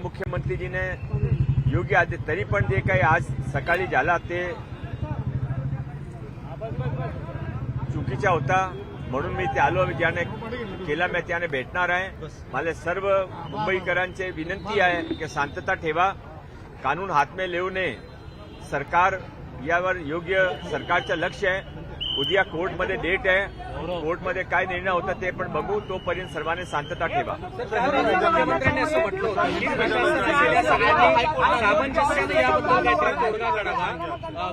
मुख्यमंत्री जी ने योगी आदित्य तरी पण जे काही आज सकाळी झाला ते चुकीचा होता, म्हणून मी ते आलो. ज्याने केला मी त्याने भेटणार आहे. मला सर्व मुंबईकरांची विनंती आहे की शांतता ठेवा, कानून हात में लेऊ नये. सरकार यावर योग्य सरकारचं लक्ष आहे. उद्या कोर्टमध्ये डेट आहे, कोर्टमध्ये काय निर्णय होता ते पण बघू. तोपर्यंत सर्वांनी शांतता ठेवा. मुख्यमंत्र्यांनी असं म्हटलं होतं की प्रशासनाच्या सगळ्यांनी सामंजस्याने याबद्दल काहीतरी तोडगा काढावा.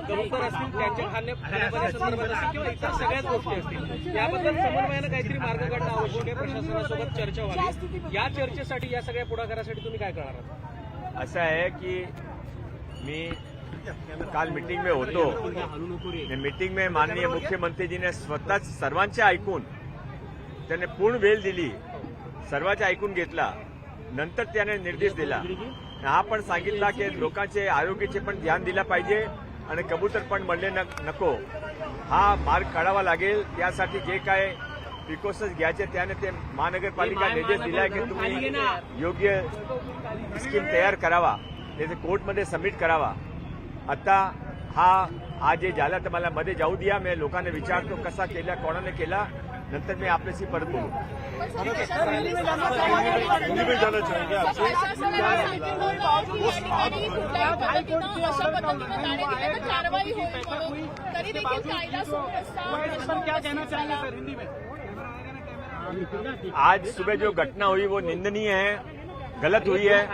कबूतर असतील त्यांच्या खाण्यापिण्यासंदर्भात असतील किंवा इतर सगळ्याच गोष्टी असतील, याबद्दल समन्वयानं काहीतरी मार्ग काढणं आवश्यक आहे. प्रशासनासोबत चर्चा व्हावी. या चर्चेसाठी या सगळ्या पुढाकारासाठी तुम्ही काय करणार आहात? असं आहे की मी काल मीटिंग में होतो. मीटिंग में माननीय मुख्यमंत्री जी ने स्वतः सर्वांचे ऐकून त्याने पूर्ण वेळ दिली, सर्वांचे ऐकून घेतला. नंतर त्याने निर्देश दिला. हा पण सांगितला की लोकांचे आरोग्याचे पण ध्यान दिला पाहिजे आणि कबूतर पण म्हणले नको. हा मार्ग काढावा लागेल. त्यासाठी जे काय प्रिकॉशन्स घ्यायचे त्याने ते महानगरपालिका निर्देश दिलाय की तुम्ही योग्य स्कीम तयार करावा, त्याचे कोर्टमध्ये सबमिट करावा. आता हा जे झाला तर मला मध्ये जाऊ द्या. मी लोकांना विचारतो कसा केला, कोणाने केला, नंतर मी आपल्याशी परत बोलू. आज सुबह जो घटना हुई वो निंदनीय है, गलत हुई है.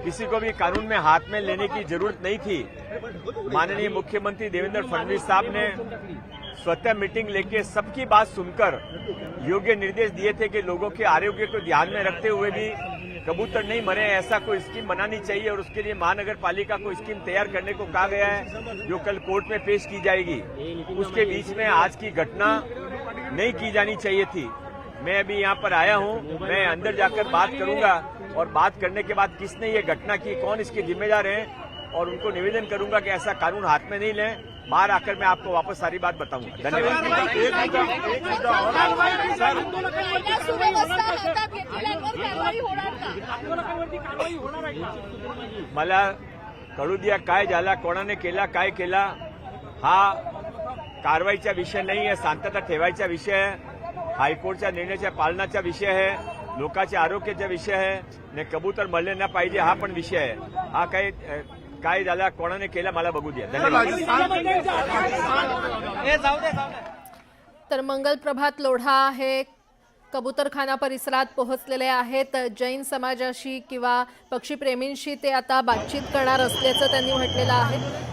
किसी को भी कानून में हाथ में लेने की जरूरत नहीं थी. माननीय मुख्यमंत्री देवेंद्र फडणवीस साहब ने स्वतः मीटिंग लेके सबकी बात सुनकर योग्य निर्देश दिए थे कि लोगों के आरोग्य को ध्यान में रखते हुए भी कबूतर नहीं मरे, ऐसा कोई स्कीम बनानी चाहिए. और उसके लिए महानगर पालिका को स्कीम तैयार करने को कहा गया है, जो कल कोर्ट में पेश की जाएगी. उसके बीच में आज की घटना नहीं की जानी चाहिए थी. मैं अभी यहाँ पर आया हूँ, मैं अंदर जाकर बात करूंगा और बात करने के बाद किसने ये घटना की, कौन इसके जिम्मेदार हैं, और उनको निवेदन करूंगा कि ऐसा कानून हाथ में नहीं लें. बाहर आकर मैं आपको वापस सारी बात बताऊंगा. धन्यवाद. मला कळू द्या काय झाला, कोणाने केला, काय केला. हा कारवाईचा विषय नाही आहे, शांतता ठेवायचा विषय आहे. हायकोर्टच्या निर्णयाच्या पालनाचा विषय आहे, लोकांच्या आरोग्याचा विषय आहे. ने कबूतर मरले ना पाहिजे हा पण विषय आहे. हा काय झाला, कोणाने केला मला बघू द्या. धन्यवाद. तर मंगल प्रभात लोढा हे कबूतरखाना परिसरात पोहोचलेले आहेत. जैन समाजाशी किंवा पक्षीप्रेमींशी ते आता बातचीत करणार असल्याचं त्यांनी म्हटलेलं आहे.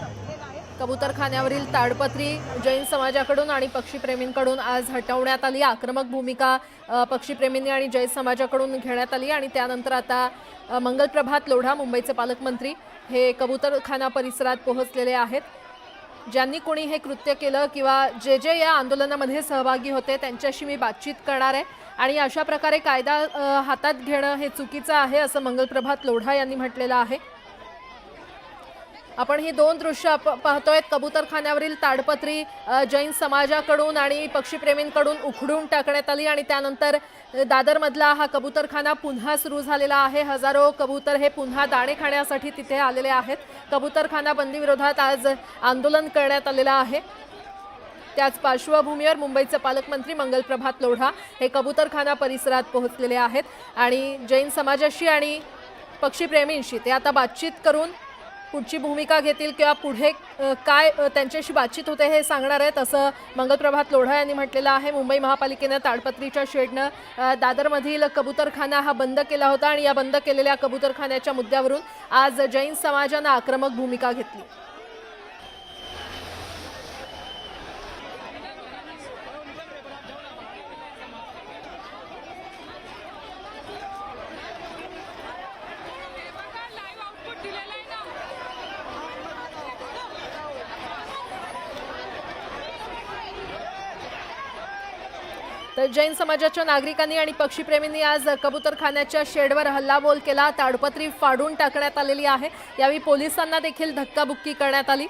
कबूतरखान्यावरील ताडपत्री जैन समाजाकडून आणि पक्षीप्रेमींकडून आज हटवण्यात आली. आक्रमक भूमिका पक्षीप्रेमींनी आणि जैन समाजाकडून घेण्यात आली आणि त्यानंतर आता मंगल प्रभात लोढा मुंबईचे पालकमंत्री हे कबूतरखाना परिसरात पोहोचलेले आहेत. ज्यांनी कोणी हे कृत्य केलं किंवा जे या आंदोलनामध्ये सहभागी होते त्यांच्याशी मी बातचीत करणार आहे आणि अशा प्रकारे कायदा हातात घेणं हे चुकीचं आहे असं मंगल प्रभात लोढा यांनी म्हटलेलं आहे. आपण ही दोन दृश्य पाहतोय. कबूतरखान्यावरील ताडपत्री जैन समाजाकडून आणि पक्षीप्रेमींकडून उखडून टाकण्यात आली आणि त्यानंतर दादरमधला हा कबूतरखाना पुन्हा सुरू झालेला आहे. हजारो कबूतर हे पुन्हा दाणे खाण्यासाठी तिथे आलेले आहेत. कबूतरखाना बंदी विरोधात आज आंदोलन करण्यात आलेलं आहे. त्याच पार्श्वभूमीवर मुंबईचे पालकमंत्री मंगल प्रभात लोढा हे कबूतरखाना परिसरात पोहोचलेले आहेत आणि जैन समाजाशी आणि पक्षीप्रेमींशी ते आता बातचीत करून पुढची भूमिका घेतील किंवा पुढे काय त्यांच्याशी बातचीत होते हे सांगणार आहेत असं मंगल प्रभात लोढा यांनी म्हटलेलं आहे. मुंबई महापालिकेने ताडपत्रीच्या शेडनं दादरमधील कबूतरखाना हा बंद केला होता आणि या बंद केलेल्या कबूतरखान्याच्या मुद्द्यावरून आज जैन समाजानं आक्रमक भूमिका घेतली. तर जैन समाजाच्या नागरिकांनी आणि पक्षीप्रेमींनी आज कबूतरखान्याच्या शेडवर हल्लाबोल केला. ताडपत्री फाडून टाकण्यात आलेली आहे. यावेळी पोलिसांना देखील धक्काबुक्की करण्यात आली.